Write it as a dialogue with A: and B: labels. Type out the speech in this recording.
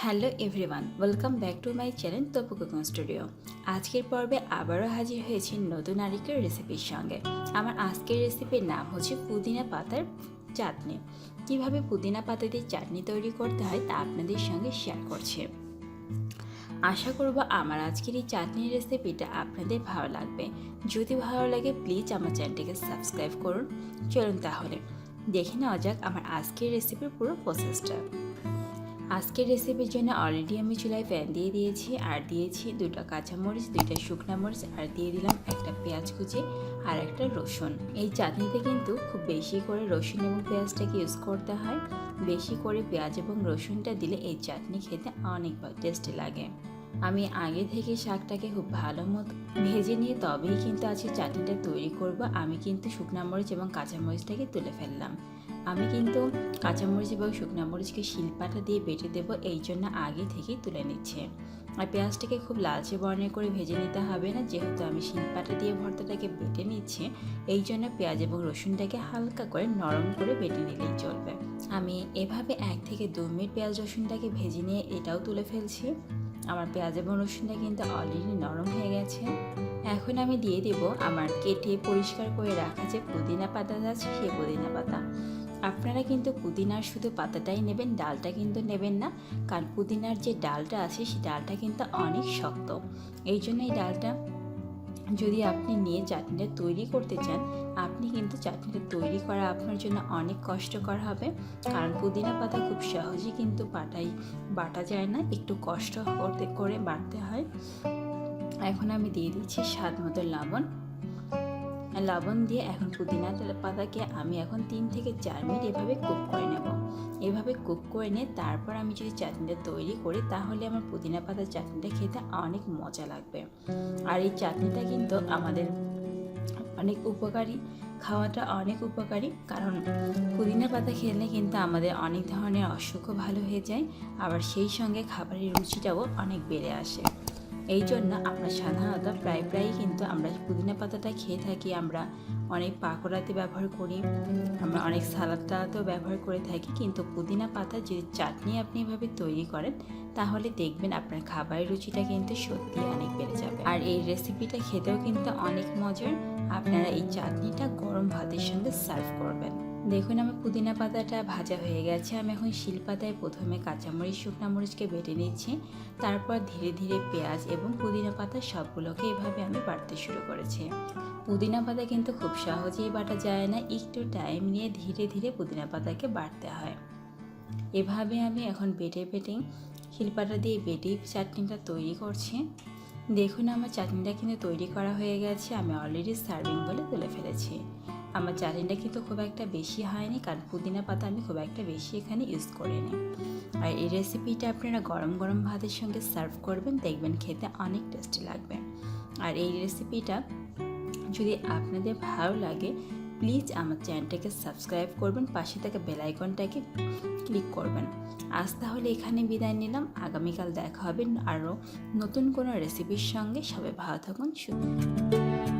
A: Hello everyone, welcome back to my channel Tapu cooking studio. আজকের পর্বে আবারও হাজির হয়েছি নতুন আরেকটি রেসিপির সঙ্গে। আমার আজকের রেসিপির নাম হচ্ছে পুদিনা পাতার চাটনি। কিভাবে পুদিনা পাতা দিয়ে চাটনি তৈরি করতে হয় তা আপনাদের সঙ্গে শেয়ার করছি। আশা করব আমার আজকের এই চাটনির রেসিপিটা আপনাদের ভালো লাগবে। যদি ভালো লাগে প্লিজ আমার চ্যানেলটিকে সাবস্ক্রাইব করুন। চলুন তাহলে দেখে নেওয়া যাক আমার আজকের রেসিপির পুরো প্রসেসটা। আজকের রেসিপির জন্য অলরেডি আমি চুলায় প্যান দিয়ে দিয়েছি, আর দিয়েছি 2টা কাঁচামরিচ, 2টা শুকনো মরিচ, আর দিয়ে দিলাম একটা পেঁয়াজ কুচি আর একটা রসুন। এই চাটনিতে কিন্তু খুব বেশি করে রসুন এবং পেঁয়াজটাকে ইউজ করতে হয়। বেশি করে পেঁয়াজ এবং রসুনটা দিলে এই চাটনি খেতে অনেক টেস্টি লাগে। আমি আগে থেকে শাকটাকে খুব ভালো মতো ভেজে নিয়ে তবেই কিন্তু আজকে চাটনিটা তৈরি করব। আমি কিন্তু শুকনো মরিচ এবং কাঁচামরিচটাকে তুলে ফেললাম। আমি কিন্তু কাঁচামরিচ এবং শুকনো মরিচকে শিলপাটা দিয়ে বেটে দেবো, এই জন্য আগে থেকেই তুলে নিচ্ছে। আর পেঁয়াজটাকে খুব লালচে বর্ণের করে ভেজে নিতে হবে না, যেহেতু আমি শিলপাটা দিয়ে ভর্তাটাকে বেটে নিচ্ছি। এই জন্য পেঁয়াজ এবং রসুনটাকে হালকা করে নরম করে বেটে নিলেই চলবে। আমি এভাবে 1 থেকে 2 মিনিট পেঁয়াজ রসুনটাকে ভেজে নিয়ে এটাও তুলে ফেলছি। আমার পেঁয়াজ এবং রসুনটা কিন্তু অলরেডি নরম হয়ে গেছে। এখন আমি দিয়ে দেব আমার কেটে পরিষ্কার করে রাখা যে পুদিনা পাতা আছে, সেই পুদিনা পাতা। আপনারা কিন্তু পুদিনার শুধু পাতাটাই নেবেন, ডালটা কিন্তু নেবেন না, কারণ পুদিনার যে ডালটা আছে সেই ডালটা কিন্তু অনেক শক্ত। এই জন্য এই ডালটা যদি আপনি নিয়ে চাটনিটা তৈরি করতে চান, আপনি কিন্তু চাটনিটা তৈরি করা আপনার জন্য অনেক কষ্টকর হবে, কারণ পুদিনা পাতা খুব সহজেই কিন্তু বাটা যায় না, একটু কষ্ট করে বাটতে হয়। এখন আমি দিয়ে দিচ্ছি স্বাদ মতো লবণ দিয়ে এখন পুদিনা পাতাকে আমি এখন 3 থেকে 4 মিনিট এভাবে কুক করে নেব। এভাবে কুক করে নিয়ে তারপর আমি যদি চাটনিটা তৈরি করি, তাহলে আমার পুদিনা পাতার চাটনিটা খেতে অনেক মজা লাগবে। আর এই চাটনিটা কিন্তু আমাদের অনেক উপকারী, খাওয়াটা অনেক উপকারী, কারণ পুদিনা পাতা খেলে কিন্তু আমাদের অনেক ধরনের অসুখও ভালো হয়ে যায়, আবার সেই সঙ্গে খাবারের রুচিটাও অনেক বেড়ে আসে। এই জন্য আমরা সাধারণত প্রায়ই কিন্তু আমরা পুদিনা পাতাটা খেয়ে থাকি। আমরা অনেক পাকোড়াতে ব্যবহার করি, আমরা অনেক সালাদটাতেও ব্যবহার করে থাকি, কিন্তু পুদিনা পাতা যদি চাটনি আপনি এভাবে তৈরি করেন, তাহলে দেখবেন আপনার খাবারের রুচিটা কিন্তু সত্যি অনেক বেড়ে যাবে। আর এই রেসিপিটা খেতেও কিন্তু অনেক মজার। আপনারা এই চাটনিটা গরম ভাতের সঙ্গে সার্ভ করবেন। দেখুন আমার পুদিনা পাতাটা ভাজা হয়ে গেছে। আমি এখন শিলপাতায় প্রথমে কাঁচামরিচ শুকনো মরিচকে বেটে নিচ্ছি, তারপর ধীরে ধীরে পেঁয়াজ এবং পুদিনা পাতা সবগুলোকে এভাবে আমি বাটতে শুরু করেছি। পুদিনা পাতা কিন্তু খুব সহজেই বাটা যায় না, একটু টাইম নিয়ে ধীরে ধীরে পুদিনা পাতাকে বাটতে হয়। এভাবে আমি এখন বেটে শিলপাটা দিয়ে বেটে চাটনিটা তৈরি করছি। দেখুন আমার চাটনিটা কিন্তু তৈরি করা হয়ে গেছে। আমি অলরেডি সার্ভিং বলে তুলে ফেলেছি। আমার চাটনিটা কিন্তু খুব একটা বেশি হয়নি, কারণ পুদিনা পাতা আমি খুব একটা বেশি এখানে ইউজ করিনি। আর এই রেসিপিটা আপনারা গরম গরম ভাতের সঙ্গে সার্ভ করবেন, দেখবেন খেতে অনেক টেস্টি লাগবে। আর এই রেসিপিটা যদি আপনাদের ভালো লাগে, প্লিজ আমার চ্যানেলটাকে সাবস্ক্রাইব করবেন, পাশে থাকা বেল আইকনটাকে ক্লিক করবেন। আজ তাহলে এখানে বিদায় নিলাম। আগামীকাল দেখা হবে আরও নতুন কোনো রেসিপির সঙ্গে। সবাই ভালো থাকুন, সুস্থ থাকুন।